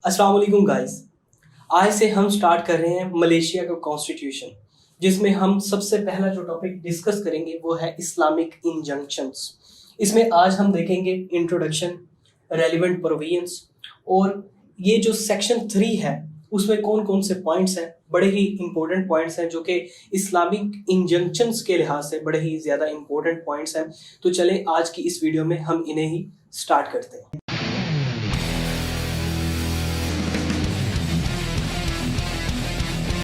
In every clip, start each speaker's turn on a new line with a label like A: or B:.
A: अस्सलाम वालेकुम गाइस। आज से हम स्टार्ट कर रहे हैं मलेशिया का कॉन्स्टिट्यूशन, जिसमें हम सबसे पहला जो टॉपिक डिस्कस करेंगे वो है इस्लामिक इंजंक्शंस। इसमें आज हम देखेंगे इंट्रोडक्शन, रेलिवेंट प्रोविजंस और ये जो सेक्शन 3 है उसमें कौन कौन से पॉइंट्स हैं। बड़े ही इंपॉर्टेंट पॉइंट्स हैं जो कि इस्लामिक इंजंक्शंस के लिहाज से बड़े ही ज़्यादा इंपॉर्टेंट पॉइंट्स हैं। तो चलें आज की इस वीडियो में हम इन्हें ही स्टार्ट करते हैं।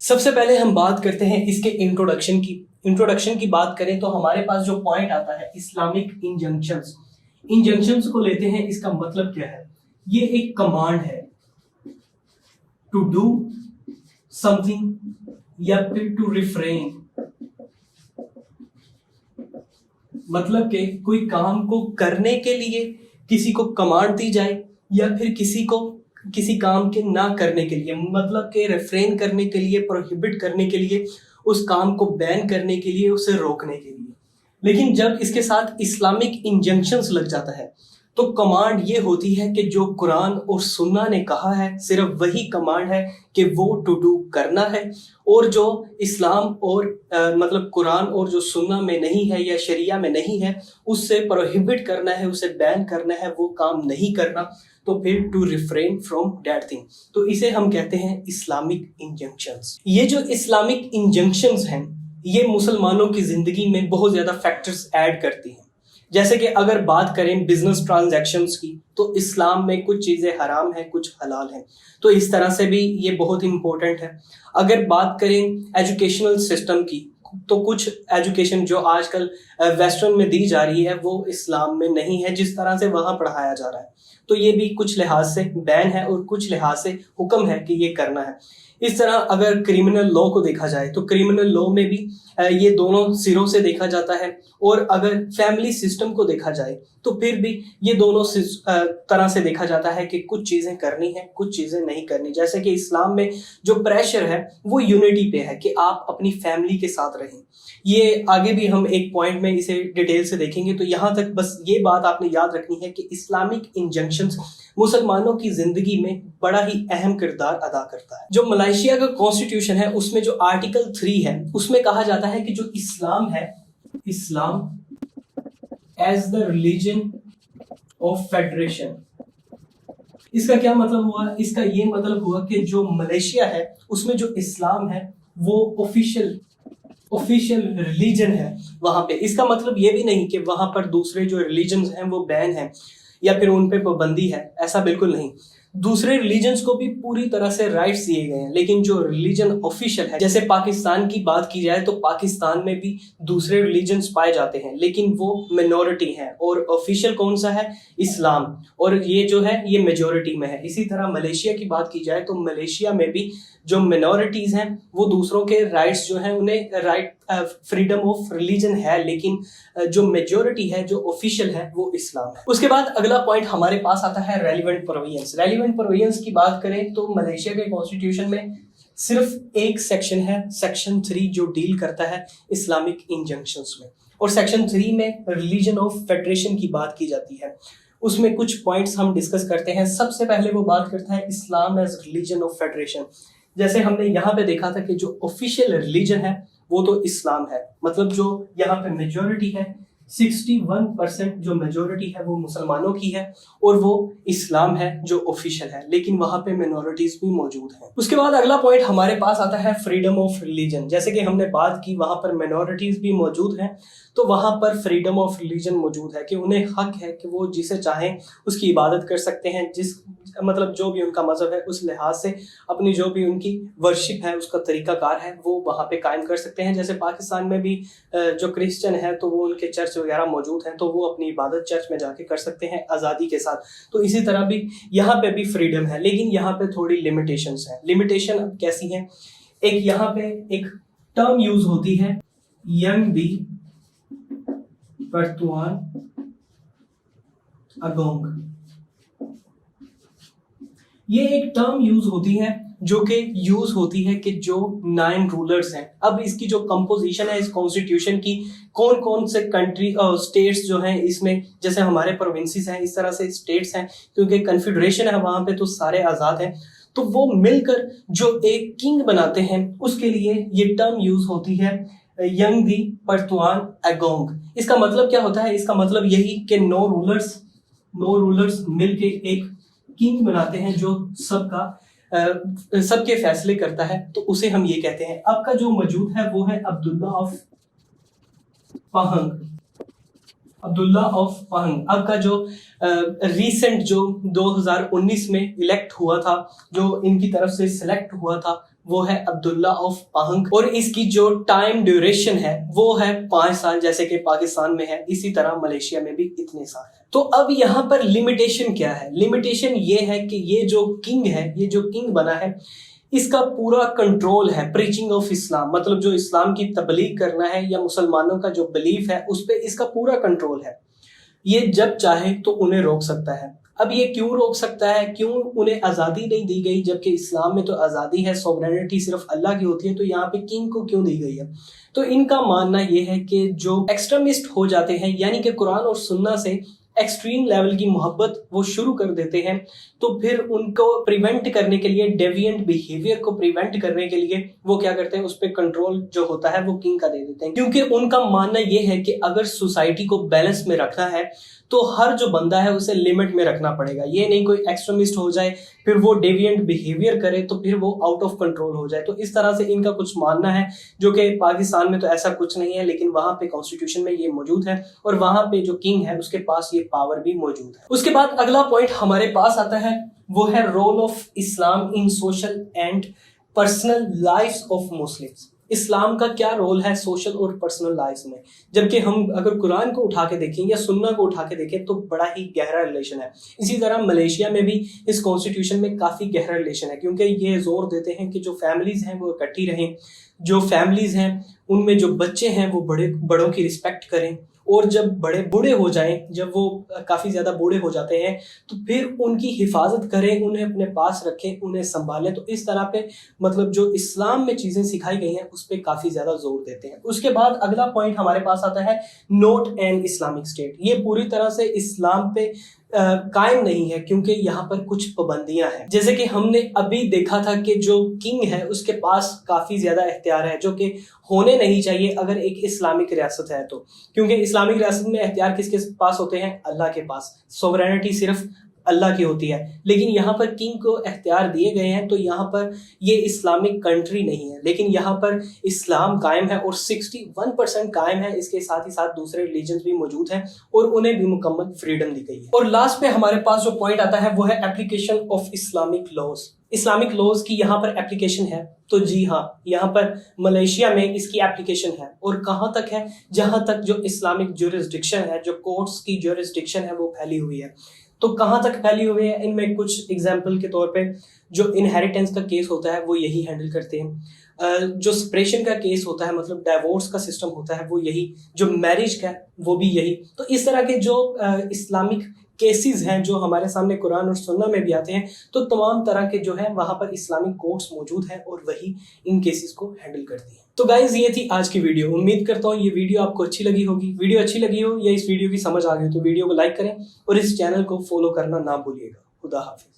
A: सबसे पहले हम बात करते हैं इसके इंट्रोडक्शन की। इंट्रोडक्शन की बात करें तो हमारे पास जो पॉइंट आता है इस्लामिक इंजंक्शंस। इंजंक्शंस को लेते हैं, इसका मतलब क्या है? ये एक कमांड है टू डू समथिंग या फिर टू रिफ्रेन, मतलब कि कोई काम को करने के लिए किसी को कमांड दी जाए या फिर किसी काम के ना करने के लिए, मतलब कि रिफ्रेन करने के लिए, प्रोहिबिट करने के लिए, उस काम को बैन करने के लिए, उसे रोकने के लिए। लेकिन जब इसके साथ इस्लामिक इंजंक्शंस लग जाता है तो कमांड ये होती है कि जो कुरान और सुन्ना ने कहा है सिर्फ वही कमांड है कि वो टू डू करना है, और जो इस्लाम और मतलब कुरान और जो सुन्ना में नहीं है या शरिया में नहीं है उससे प्रोहिबिट करना है, उसे बैन करना है, वो काम नहीं करना। तो फिर to refrain from that thing, तो इसे हम कहते हैं इस्लामिक इंजंक्शंस। ये जो इस्लामिक इंजंक्शंस हैं ये मुसलमानों की जिंदगी में बहुत ज्यादा फैक्टर्स ऐड करती हैं। जैसे कि अगर बात करें बिजनेस ट्रांजैक्शंस की तो इस्लाम में कुछ चीज़ें हराम हैं, कुछ हलाल हैं, तो इस तरह से भी ये बहुत इंपॉर्टेंट है। अगर बात करें एजुकेशनल सिस्टम की तो कुछ एजुकेशन जो आजकल वेस्टर्न में दी जा रही है वो इस्लाम में नहीं है, जिस तरह से वहाँ पढ़ाया जा रहा है, तो ये भी कुछ लिहाज से बैन है और कुछ लिहाज से हुक्म है कि ये करना है। इस तरह अगर क्रिमिनल लॉ को देखा जाए तो क्रिमिनल लॉ में भी ये दोनों सिरों से देखा जाता है, और अगर फैमिली सिस्टम को देखा जाए तो फिर भी ये दोनों तरह से देखा जाता है कि कुछ चीज़ें करनी है, कुछ चीज़ें नहीं करनी। जैसे कि इस्लाम में जो प्रेशर है वो यूनिटी पे है कि आप अपनी फैमिली के साथ रहें। ये आगे भी हम एक पॉइंट में इसे डिटेल से देखेंगे, तो यहाँ तक बस ये बात आपने याद रखनी है कि इस्लामिक इंजंक्शंस मुसलमानों की जिंदगी में बड़ा ही अहम किरदार अदा करता है। जो मलेशिया का कॉन्स्टिट्यूशन है उसमें जो आर्टिकल 3 है उसमें कहा जाता है कि जो इस्लाम है, Islam as the religion of federation. इसका क्या मतलब हुआ? इसका ये मतलब हुआ कि जो मलेशिया है उसमें जो इस्लाम है वो ऑफिशियल रिलीजन है वहां पे। इसका मतलब ये भी नहीं कि वहां पर दूसरे जो रिलीजन हैं वो बैन है या फिर उन पे पाबंदी है, ऐसा बिल्कुल नहीं। दूसरे रिलीजन्स को भी पूरी तरह से राइट्स दिए गए हैं, लेकिन जो रिलीजन ऑफिशियल है, जैसे पाकिस्तान की बात की जाए तो पाकिस्तान में भी दूसरे रिलीजन्स पाए जाते हैं लेकिन वो मिनॉरिटी हैं, और ऑफिशियल कौन सा है? इस्लाम, और ये जो है ये मेजोरिटी में है। इसी तरह मलेशिया की बात की जाए तो मलेशिया में भी जो मिनॉरिटीज हैं वो दूसरों के राइट्स जो हैं उन्हें राइट फ्रीडम ऑफ रिलीजन है, लेकिन जो मेजोरिटी है, जो ऑफिशियल है, वो इस्लाम है। उसके बाद अगला पॉइंट हमारे पास आता है रेलिवेंट प्रोविजंस। रेलिवेंट प्रोविजंस की बात करें तो मलेशिया के कॉन्स्टिट्यूशन में सिर्फ एक सेक्शन है, सेक्शन 3, जो डील करता है इस्लामिक इंजंक्शंस में, और सेक्शन 3 में रिलीजन ऑफ फेडरेशन की बात की जाती है। उसमें कुछ पॉइंट्स हम डिस्कस करते हैं। सबसे पहले वो बात करता है Islam as religion of federation. जैसे हमने यहाँ पे देखा था कि जो ऑफिशियल रिलीजन है वो तो इस्लाम है, मतलब जो यहाँ पे मेजोरिटी है 61% जो मेजोरिटी है वो मुसलमानों की है, और वो इस्लाम है जो ऑफिशियल है, लेकिन वहाँ पे मिनॉरिटीज भी मौजूद हैं। उसके बाद अगला पॉइंट हमारे पास आता है फ्रीडम ऑफ रिलीजन। जैसे कि हमने बात की वहाँ पर मिनॉरिटीज भी मौजूद हैं, तो वहाँ पर फ्रीडम ऑफ रिलीजन मौजूद है कि उन्हें हक है कि वो जिसे चाहें उसकी इबादत कर सकते हैं, जिस मतलब जो भी उनका मजहब है उस लिहाज से अपनी जो भी उनकी वर्शिप है, उसका तरीकाकार है, वो वहाँ पे कायम कर सकते हैं। जैसे पाकिस्तान में भी जो क्रिश्चियन है तो वो उनके चर्च वगैरह मौजूद हैं, तो वो अपनी इबादत चर्च में जाके कर सकते हैं आज़ादी के साथ। तो इसी तरह भी यहाँ पे भी फ्रीडम है, लेकिन यहाँ पे थोड़ी लिमिटेशंस हैं। लिमिटेशन कैसी हैं? एक यहाँ पे एक टर्म यूज होती है यंग बी परतुआन अगोंग। ये एक टर्म यूज होती है जो कि यूज होती है कि जो 9 रूलर्स हैं। अब इसकी जो कंपोजिशन है इस कॉन्स्टिट्यूशन की, कौन कौन से कंट्री स्टेट्स जो हैं इसमें, जैसे हमारे प्रोविंसेस हैं इस तरह से स्टेट्स हैं, क्योंकि कन्फेडरेशन है वहां पे तो सारे आजाद हैं, तो वो मिलकर जो एक किंग बनाते हैं उसके लिए ये टर्म यूज होती है यंग दी परतुआन एगोंग। इसका मतलब क्या होता है? इसका मतलब यही कि 9 रूलर्स मिलके एक किंग बनाते हैं जो सबके फैसले करता है, तो उसे हम ये कहते हैं। अब का जो मौजूद है वो है अब्दुल्ला ऑफ पहंग। अब का जो रीसेंट जो 2019 में इलेक्ट हुआ था, जो इनकी तरफ से सिलेक्ट हुआ था, वो है अब्दुल्ला ऑफ पहंग। और इसकी जो टाइम ड्यूरेशन है वो है 5 साल, जैसे कि पाकिस्तान में है, इसी तरह मलेशिया में भी इतने साल है। तो अब यहाँ पर लिमिटेशन क्या है? लिमिटेशन ये है कि ये जो किंग बना है, इसका पूरा कंट्रोल है प्रीचिंग ऑफ इस्लाम, मतलब जो इस्लाम की तबलीग करना है या मुसलमानों का जो बिलीफ है उस पर इसका पूरा कंट्रोल है। ये जब चाहे तो उन्हें रोक सकता है। अब ये क्यों रोक सकता है? क्यों उन्हें आज़ादी नहीं दी गई, जबकि इस्लाम में तो आज़ादी है, सॉवरेनिटी सिर्फ अल्लाह की होती है, तो यहाँ पे किंग को क्यों दी गई है? तो इनका मानना ये है कि जो एक्सट्रीमिस्ट हो जाते हैं, यानी कि कुरान और सुन्ना से एक्सट्रीम लेवल की मोहब्बत वो शुरू कर देते हैं, तो फिर उनको प्रिवेंट करने के लिए, डेविएंट बिहेवियर को प्रिवेंट करने के लिए वो क्या करते हैं, उस पर कंट्रोल जो होता है वो किंग का दे देते हैं। क्योंकि उनका मानना ये है कि अगर सोसाइटी को बैलेंस में रखना है तो हर जो बंदा है उसे लिमिट में रखना पड़ेगा। ये नहीं कोई एक्सट्रीमिस्ट हो जाए फिर वो डेविएंट बिहेवियर करे तो फिर वो आउट ऑफ कंट्रोल हो जाए। तो इस तरह से इनका कुछ मानना है, जो कि पाकिस्तान में तो ऐसा कुछ नहीं है, लेकिन वहां पे कॉन्स्टिट्यूशन में ये मौजूद है और वहां पे जो किंग है उसके पास ये पावर भी मौजूद है। उसके बाद अगला पॉइंट हमारे पास आता है, वो है role of Islam in social and personal life of Muslims. इस्लाम का क्या रोल है सोशल और पर्सनल लाइफ में? जबकि हम अगर कुरान को उठा के देखें या सुन्ना को उठा के देखें तो बड़ा ही गहरा रिलेशन है। इसी तरह मलेशिया में भी इस कॉन्स्टिट्यूशन में काफ़ी गहरा रिलेशन है, क्योंकि ये जोर देते हैं कि जो फैमिलीज़ हैं वो इकट्ठी रहें, जो फैमिलीज़ हैं उनमें जो बच्चे हैं वो बड़ों की रिस्पेक्ट करें, और जब बड़े बूढ़े हो जाएं, जब वो काफ़ी ज़्यादा बूढ़े हो जाते हैं तो फिर उनकी हिफाजत करें, उन्हें अपने पास रखें, उन्हें संभालें। तो इस तरह पे मतलब जो इस्लाम में चीज़ें सिखाई गई हैं उस पर काफ़ी ज़्यादा जोर देते हैं। उसके बाद अगला पॉइंट हमारे पास आता है नॉट एन इस्लामिक स्टेट। ये पूरी तरह से इस्लाम पे कायम नहीं है, क्योंकि यहाँ पर कुछ पाबंदियां हैं। जैसे कि हमने अभी देखा था कि जो किंग है उसके पास काफ़ी ज़्यादा इख्तियार है, जो कि होने नहीं चाहिए अगर एक इस्लामिक रियासत है तो, क्योंकि इस्लामिक रियासत में इख्तियार किसके पास होते हैं? अल्लाह के पास। सॉवरेनिटी सिर्फ अल्लाह की होती है, लेकिन यहाँ पर किंग को इख्तियार दिए गए हैं। तो यहाँ पर ये इस्लामिक कंट्री नहीं है, लेकिन यहाँ पर इस्लाम कायम है और 61% कायम है। इसके साथ ही साथ दूसरे रिलीजन भी मौजूद हैं और उन्हें भी मुकम्मल फ्रीडम दी गई है। और लास्ट पे हमारे पास जो पॉइंट आता है वो है application of Islamic laws. Islamic laws की यहाँ पर एप्लीकेशन है, तो जी हाँ, यहाँ पर मलेशिया में इसकी एप्लीकेशन है। और कहाँ तक है? जहाँ तक जो इस्लामिक ज्यूरिसडिक्शन है, जो कोर्ट्स की ज्यूरिसडिक्शन है वो फैली हुई है। तो कहाँ तक फैली हुई है? इनमें कुछ एग्जाम्पल के तौर पे जो इनहेरिटेंस का केस होता है वो यही हैंडल करते हैं, जो सेपरेशन का केस होता है, मतलब डाइवोर्स का सिस्टम होता है वो यही, जो मैरिज का वो भी यही। तो इस तरह के जो इस्लामिक केसेस हैं जो हमारे सामने कुरान और सुन्ना में भी आते हैं, तो तमाम तरह के जो है वहाँ पर इस्लामिक कोर्ट्स मौजूद हैं और वही इन केसेस को हैंडल करती हैं। तो गाइज ये थी आज की वीडियो। उम्मीद करता हूँ ये वीडियो आपको अच्छी लगी होगी। वीडियो अच्छी लगी हो या इस वीडियो की समझ आ गई तो वीडियो को लाइक करें और इस चैनल को फॉलो करना ना भूलिएगा। खुदा हाफिज।